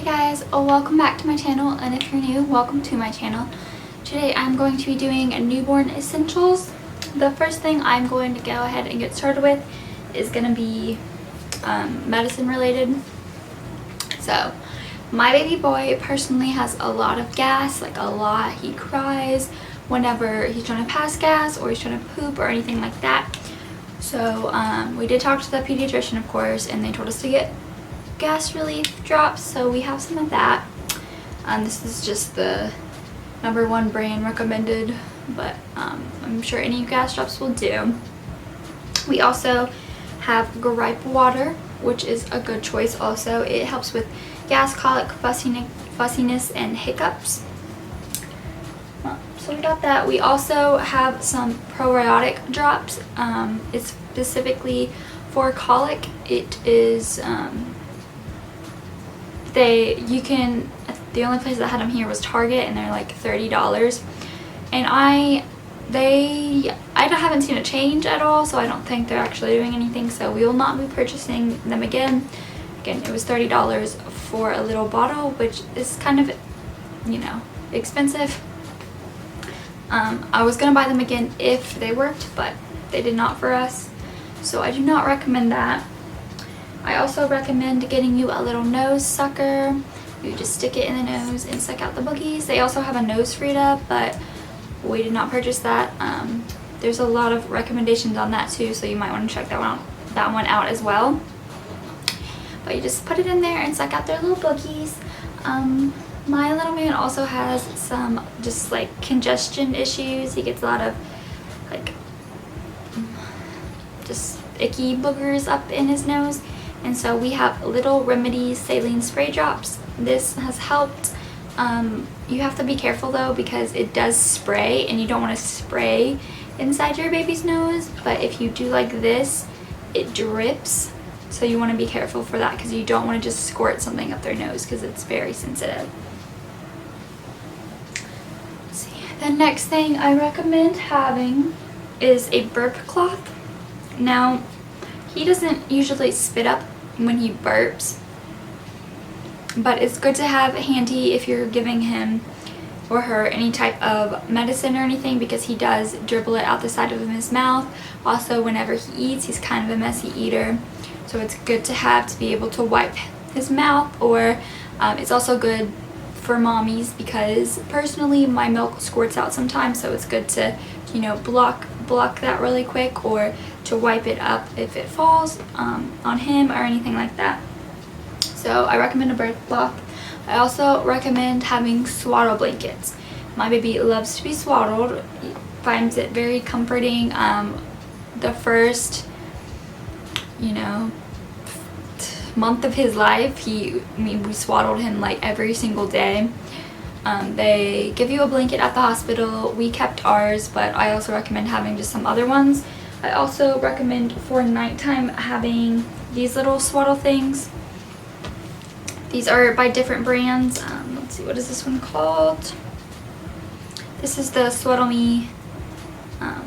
Hey guys, welcome back to my channel, and if you're new, welcome to my channel. Today I'm going to be doing newborn essentials. The first thing I'm going to go ahead and get started with is going to be medicine related. So my baby boy personally has a lot of gas, like a lot. He cries whenever he's trying to pass gas or he's trying to poop or anything like that. So we did talk to the pediatrician, of course, and they told us to get gas relief drops, so we have some of that. This is just the #1 brand recommended, but I'm sure any gas drops will do. We also have Gripe water, which is a good choice also. It helps with gas, colic, fussiness, and hiccups. So we got that. We also have some probiotic drops. It's specifically for colic. It is the only place that had them here was Target, and they're like $30. And I haven't seen a change at all, so I don't think they're actually doing anything, so we will not be purchasing them again. Again, it was $30 for a little bottle, which is kind of, you know, expensive. I was gonna buy them again if they worked, but they did not for us, so I do not recommend that. I also recommend getting you a little nose sucker. You just stick it in the nose and suck out the boogies. They also have a nose Frida, but we did not purchase that. There's a lot of recommendations on that too, so you might want to check that one out as well. But you just put it in there and suck out their little boogies. My little man also has some just like congestion issues. He gets a lot of like just icky boogers up in his nose. And so we have Little Remedies saline spray drops. This has helped. You have to be careful though, because it does spray and you don't want to spray inside your baby's nose. But if you do like this, it drips. So you want to be careful for that, because you don't want to just squirt something up their nose because it's very sensitive. Let's see. The next thing I recommend having is a burp cloth. Now, he doesn't usually spit up when he burps, but it's good to have handy if you're giving him or her any type of medicine or anything, because he does dribble it out the side of his mouth. Also, whenever he eats, he's kind of a messy eater, so it's good to have to be able to wipe his mouth. Or it's also good for mommies, because personally my milk squirts out sometimes, so it's good to, you know, block that really quick, or to wipe it up if it falls on him or anything like that. So I recommend a burp cloth. I also recommend having swaddle blankets. My baby loves to be swaddled. He finds it very comforting. The first, you know, month of his life, we swaddled him like every single day. They give you a blanket at the hospital. We kept ours, but I also recommend having just some other ones. I also recommend for nighttime having these little swaddle things. These are by different brands. Let's see, what is this one called? This is the Swaddle Me, I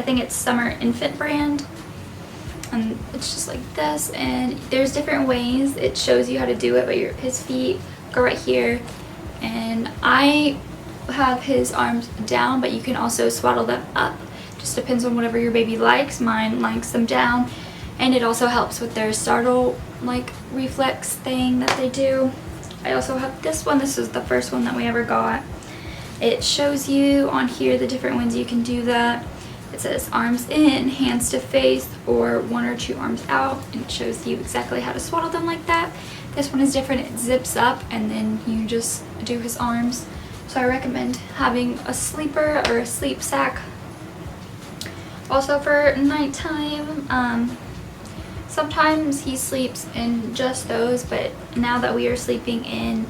think it's Summer Infant brand. And it's just like this, and there's different ways. It shows you how to do it, but his feet go right here, and I have his arms down, but you can also swaddle them up. Just depends on whatever your baby likes. Mine likes them down, and it also helps with their startle like reflex thing that they do. I also have this one. This is the first one that we ever got. It shows you on here the different ways you can do that. It says arms in, hands to face, or 1 or 2 arms out, and it shows you exactly how to swaddle them like that. This one is different. It zips up, and then you just do his arms. So I recommend having a sleeper or a sleep sack. Also for nighttime, sometimes he sleeps in just those, but now that we are sleeping in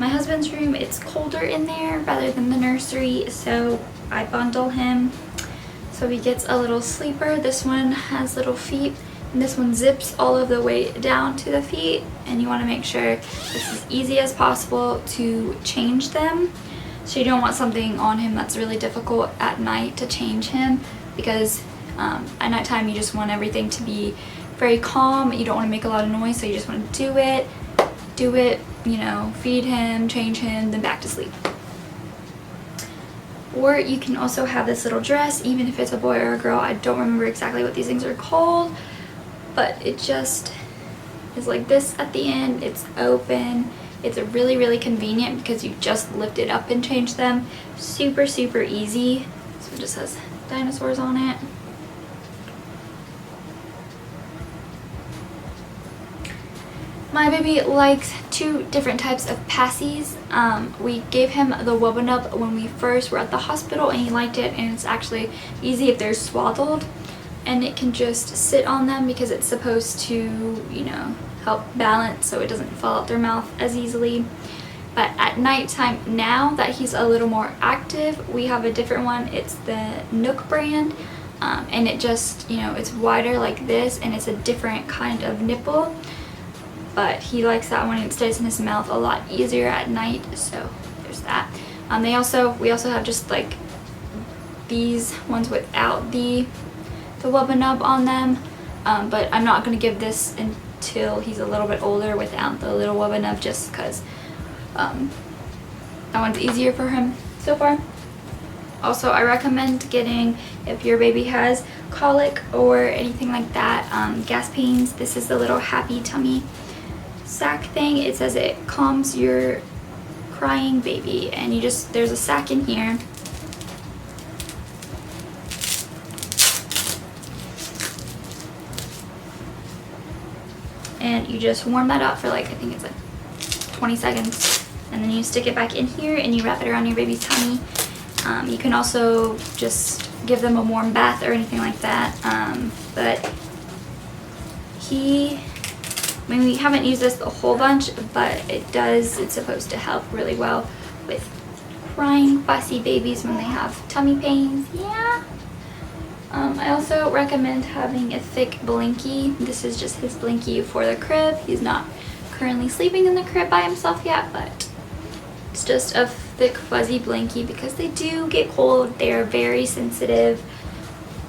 my husband's room, it's colder in there rather than the nursery, so I bundle him. So he gets a little sleeper. This one has little feet, and this one zips all of the way down to the feet, and you want to make sure it's as easy as possible to change them. So you don't want something on him that's really difficult at night to change him, because at nighttime you just want everything to be very calm. You don't want to make a lot of noise, so you just want to do it do it, you know, feed him, change him, then back to sleep. Or you can also have this little dress, even if it's a boy or a girl. I don't remember exactly what these things are called, but it just is like this at the end. It's open. It's really, really convenient because you just lift it up and change them. Super, super easy. So it just has dinosaurs on it. My baby likes 2 different types of passies. We gave him the Wubbanub when we first were at the hospital, and he liked it, and it's actually easy if they're swaddled, and it can just sit on them because it's supposed to, you know, help balance so it doesn't fall out their mouth as easily. But at nighttime, now that he's a little more active, we have a different one. It's the Nook brand, and it just, you know, it's wider like this, and it's a different kind of nipple. But he likes that one. It stays in his mouth a lot easier at night, so there's that. We also have just like these ones without the Wubbanub on them, but I'm not going to give this until he's a little bit older without the little Wubbanub, just because that one's easier for him so far. Also, I recommend getting, if your baby has colic or anything like that, gas pains, this is the little Happy Tummy sack thing. It says it calms your crying baby, and you just, there's a sack in here. And you just warm that up for like, I think it's like 20 seconds. And then you stick it back in here and you wrap it around your baby's tummy. You can also just give them a warm bath or anything like that. But we haven't used this a whole bunch, but it's supposed to help really well with crying, fussy babies when they have tummy pains. Yeah. I also recommend having a thick blankie. This is just his blankie for the crib. He's not currently sleeping in the crib by himself yet, but it's just a thick fuzzy blankie because they do get cold. They are very sensitive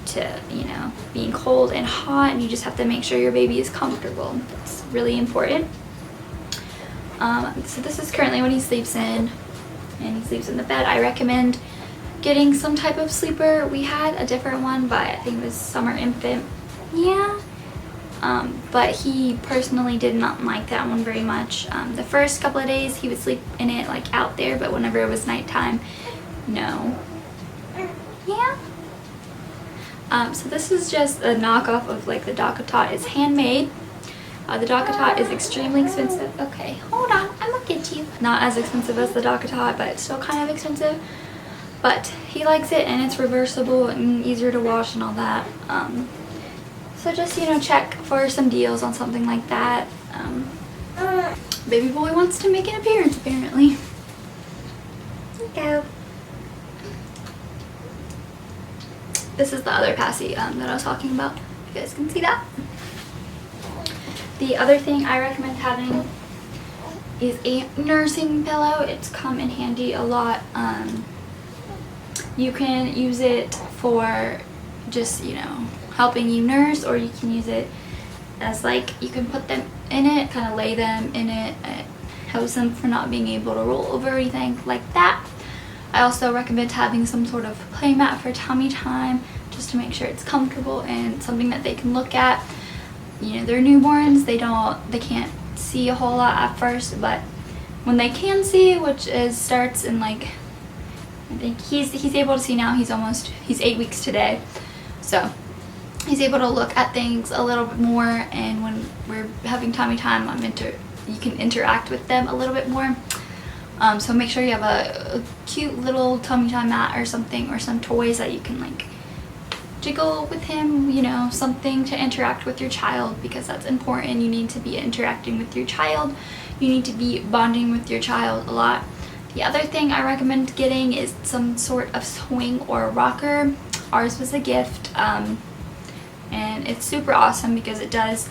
to, you know, being cold and hot, and you just have to make sure your baby is comfortable. It's really important. So this is currently what he sleeps in, and he sleeps in the bed. I recommend getting some type of sleeper. We had a different one, but I think it was Summer Infant. Yeah. But he personally did not like that one very much. The first couple of days he would sleep in it like out there, but whenever it was nighttime, no. Yeah. So this is just a knockoff of like the DockATot. It's handmade. The DockATot is extremely expensive. Okay, hold on, I'm gonna get you. Not as expensive as the DockATot, but still kind of expensive. But he likes it, and it's reversible and easier to wash and all that. So just, you know, check for some deals on something like that. Baby boy wants to make an appearance apparently. Go. This is the other passy that I was talking about. You guys can see that. The other thing I recommend having is a nursing pillow. It's come in handy a lot. You can use it for just, you know, helping you nurse, or you can use it as like, you can put them in it, kind of lay them in it. It helps them for not being able to roll over or anything like that. I also recommend having some sort of play mat for tummy time, just to make sure it's comfortable and something that they can look at. You know, they're newborns, they can't see a whole lot at first, but when they can see, which starts in like, I think he's able to see now. He's 8 weeks today, so he's able to look at things a little bit more. And when we're having tummy time, you can interact with them a little bit more. So make sure you have a cute little tummy time mat or something, or some toys that you can like jiggle with him, you know, something to interact with your child, because that's important. You need to be interacting with your child. You need to be bonding with your child a lot. The other thing I recommend getting is some sort of swing or rocker. Ours was a gift, and it's super awesome because it does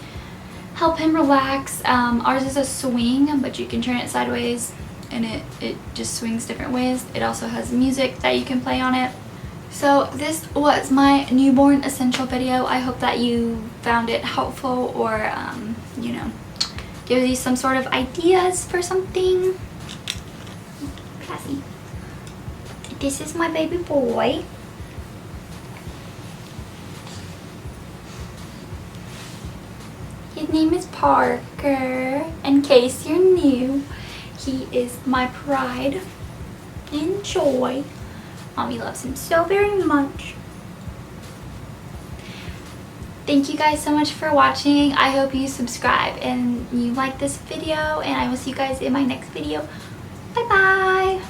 help him relax. Ours is a swing, but you can turn it sideways and it just swings different ways. It also has music that you can play on it. So this was my newborn essential video. I hope that you found it helpful, or you know, gives you some sort of ideas for something. Classy. This is my baby boy. His name is Parker. In case you're new, he is my pride and joy. Mommy loves him so very much. Thank you guys so much for watching. I hope you subscribe and you like this video, and I will see you guys in my next video. Bye bye.